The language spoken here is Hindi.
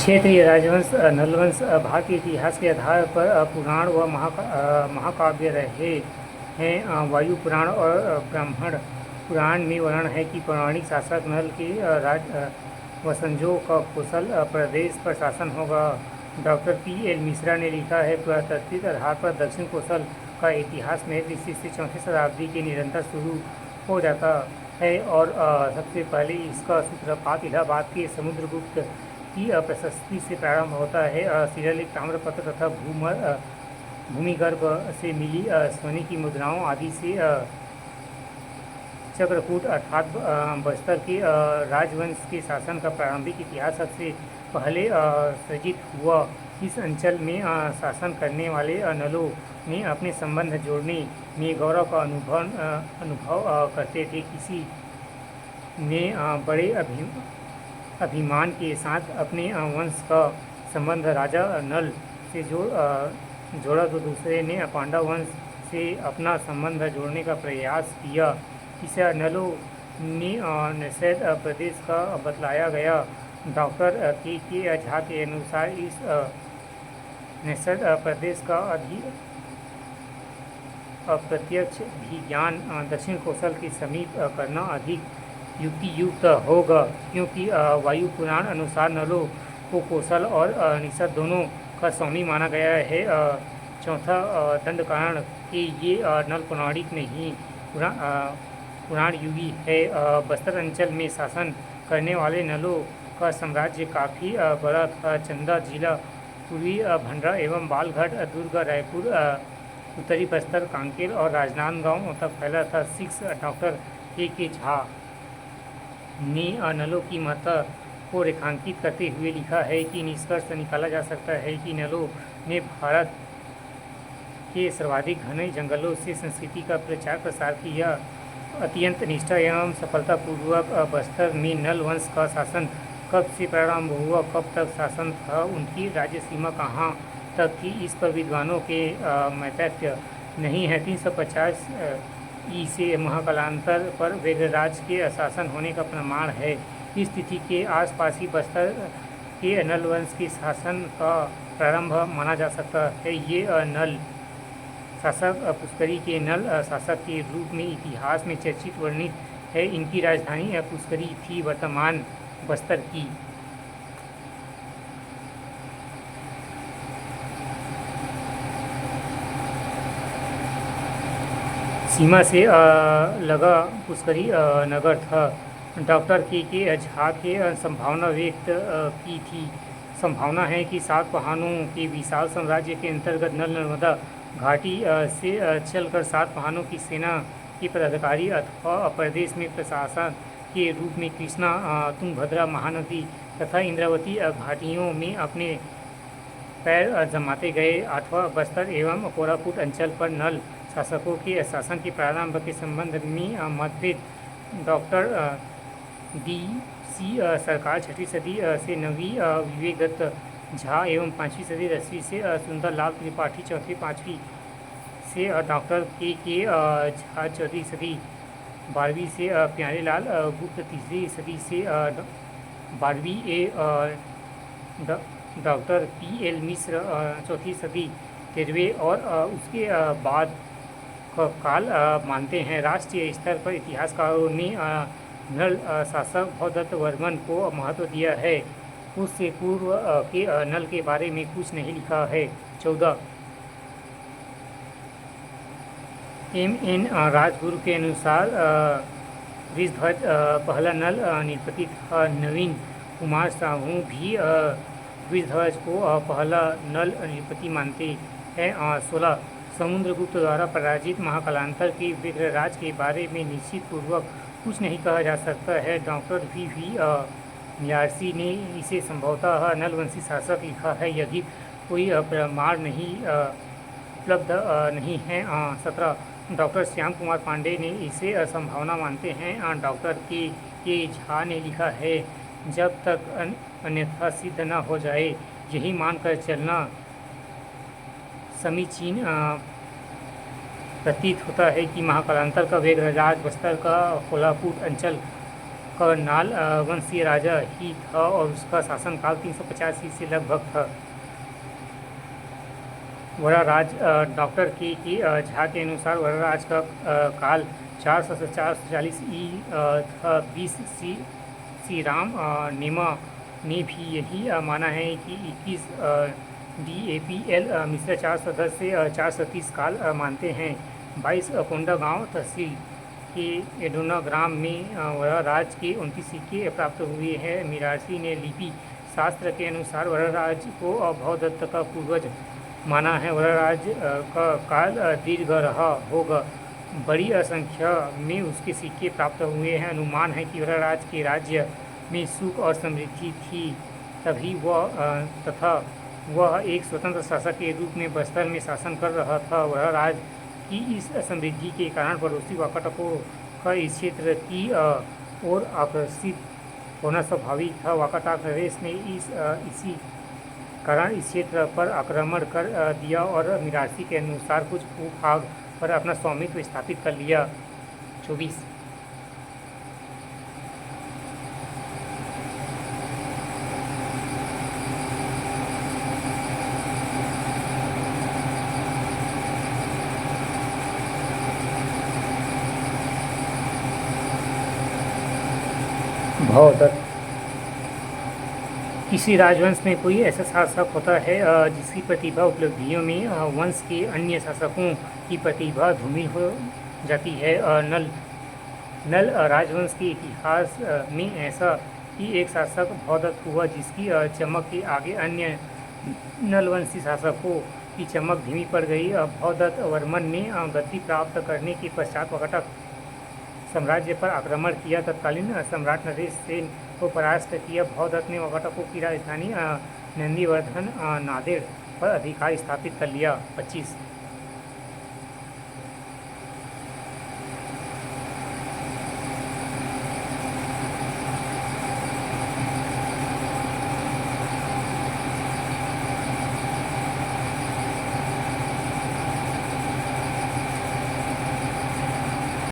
क्षेत्रीय राजवंश नलवंश भारतीय इतिहास के आधार पर पुराण व महाकाव्य रहे हैं। वायु पुराण और ब्राह्मण पुराण में वर्णन है कि पौराणिक शासक नल के राज वंशजों का कोसल प्रदेश पर शासन होगा। Doctor PL. मिश्रा ने लिखा है, पुरातात्विक आधार पर दक्षिण कोसल का इतिहास में 3वीं से 4वीं शताब्दी के निरंतर शुरू हो जाता है और सबसे पहले इसका सूत्रपात इलाहाबाद के समुद्रगुप्त की प्रशस्ति से प्रारंभ होता है। शिलालेख, ताम्रपत्र तथा भूमिगर्भ से मिली सोने की मुद्राओं आदि से चक्रकूट अर्थात बस्तर के राजवंश के शासन का प्रारंभिक इतिहास सबसे पहले सृजित हुआ। इस अंचल में शासन करने वाले नलों ने अपने संबंध जोड़ने में गौरव का अनुभव करते थे। किसी ने बड़े अभिमान के साथ अपने वंश का संबंध राजा नल से जोड़ा तो दूसरे ने पांडव वंश से अपना संबंध जोड़ने का प्रयास किया। इस नलों ने निषेध प्रदेश का बतलाया गया। डॉक्टर के झा के अनुसार इस निषेध प्रदेश का अप्रत्यक्ष भी ज्ञान दक्षिण कोसल के समीप करना अधिक युक्तियुक्त होगा, क्योंकि वायु पुराण अनुसार नलों को कोसल और निषद दोनों का स्वामी माना गया है। चौथा दंडकारण कि ये नल पौराणिक नहीं पुराण युगी है। बस्तर अंचल में शासन करने वाले नलों का साम्राज्य काफ़ी बड़ा था। चंदा जिला पूर्वी भंडारा एवं बालघाट, दुर्ग, रायपुर, उत्तरी बस्तर, कांकेर और राजनांदगांव तक फैला था। 6 डॉक्टर के झा ने नलों की महत्ता को रेखांकित करते हुए लिखा है कि निष्कर्ष निकाला जा सकता है कि नलों ने भारत के सर्वाधिक घने जंगलों से संस्कृति का प्रचार प्रसार किया। अत्यंत निष्ठा एवं सफलतापूर्वक बस्तर में नल वंश का शासन कब से प्रारंभ हुआ, कब तक शासन था, उनकी राज्य सीमा कहाँ तक थी, इस पर विद्वानों के मतैक्य नहीं है। 350 ई से महाकालांतर पर वेगराज के शासन होने का प्रमाण है। इस तिथि के आसपास ही बस्तर के नल वंश के शासन का प्रारंभ माना जा सकता है। ये नल शासक पुष्करी के नल शासक के रूप में इतिहास में चर्चित वर्णित है। इनकी राजधानी पुष्करी थी, वर्तमान बस्तर की। सीमा से लगा पुष्करी नगर था। डॉक्टर के झा के संभावना व्यक्त की थी। संभावना है कि 7 पहाड़ों के विशाल साम्राज्य के अंतर्गत नल नर्मदा घाटी से चलकर 7 पहाड़ों की सेना के पदाधिकारी अथवा प्रदेश में प्रशासक के रूप में कृष्णा, तुंगभद्रा महानदी तथा इंद्रावती घाटियों में अपने पैर जमाते गए। अथवा बस्तर एवं कोरापुट अंचल पर नल शासकों के शासन के प्रारंभ के संबंध में मतभेद। Doctor DC. सरकार 6वीं सदी से 9वीं, विवेक दत्त झा एवं 5वीं सदी 10वीं से सुंदरलाल त्रिपाठी 4वीं 5वीं से डॉक्टर के झा 14वीं सदी 12वीं से प्यारेलाल गुप्त 3वीं सदी से 12वीं डॉक्टर पी.एल. मिश्र 4वीं सदी 13वें और उसके बाद का काल मानते हैं। राष्ट्रीय स्तर पर इतिहासकारों ने नल शासक भवदत्त वर्मन को महत्व दिया है। उससे पूर्व के नल के बारे में कुछ नहीं लिखा है। 14 एम.एन. राजगुरु के अनुसार वृषध्वज पहला नल नृपति था। नवीन कुमार साहू भी वृषध्वज को पहला नल नृपति मानते हैं। 16 समुद्रगुप्त द्वारा पराजित महाकालांतर के विग्रहराज के बारे में निश्चित पूर्वक कुछ नहीं कहा जा सकता है। Doctor V. म्यार्सी ने इसे संभवतः नलवंशी शासक लिखा है, यदि कोई प्रमाण नहीं उपलब्ध नहीं है। 17 डॉक्टर श्याम कुमार पांडे ने इसे संभावना मानते हैं। डॉक्टर के झा ने लिखा है, जब तक अन्यथा सिद्ध न हो जाए यही मानकर चलना समीचीन प्रतीत होता है कि महाकालांतर का वेगराज बस्तर का कोल्हापुर अंचल करनाल वंशीय राजा ही था और उसका शासनकाल 350 ईस्वी लगभग था। वराराज डॉक्टर के झा के अनुसार वराराज का काल 400 से 440 था। 20 सी राम नेमा ने भी यही माना है कि 21 DAPL मिश्र 410 से 430 काल मानते हैं। 22 कोंडागांव तहसील के एडोना ग्राम में वराराज के 29 सिक्के प्राप्त हुए हैं। मिरासी ने लिपि शास्त्र के अनुसार वराराज को भवदत्त का पूर्वज माना है। वराराज का काल दीर्घ रहा होगा। बड़ी संख्या में उसके सिक्के प्राप्त हुए हैं। अनुमान है कि वराराज के राज्य में सुख और समृद्धि थी तभी तथा वह एक स्वतंत्र शासक के रूप में बस्तर में शासन कर रहा था। वराराज की इस समृद्धि के कारण पड़ोसी वाकाटकों का इस क्षेत्र की ओर आकर्षित होना स्वाभाविक था। वाकाटक नरेश ने इसी कारण इस क्षेत्र पर आक्रमण कर दिया और मिरासी के अनुसार कुछ भूभाग पर अपना स्वामित्व स्थापित कर लिया। 24 भवदत्त। किसी राजवंश में कोई ऐसा शासक होता है जिसकी प्रतिभा उपलब्धियों में वंश के अन्य शासकों की प्रतिभा धूमिल हो जाती है। नल राजवंश के इतिहास में ऐसा ही एक शासक भवदत्त हुआ जिसकी चमक के आगे अन्य नलवंशी शासकों की चमक धीमी पड़ गई। भवदत्त वर्मन ने गद्दी प्राप्त करने के पश्चात वाकाटक साम्राज्य पर आक्रमण किया। तत्कालीन सम्राट नरेश सेन को परास्त किया। भवदत्त ने वाकाटकों की राजधानी नंदीवर्धन नांदेड़ पर अधिकार स्थापित कर लिया। 25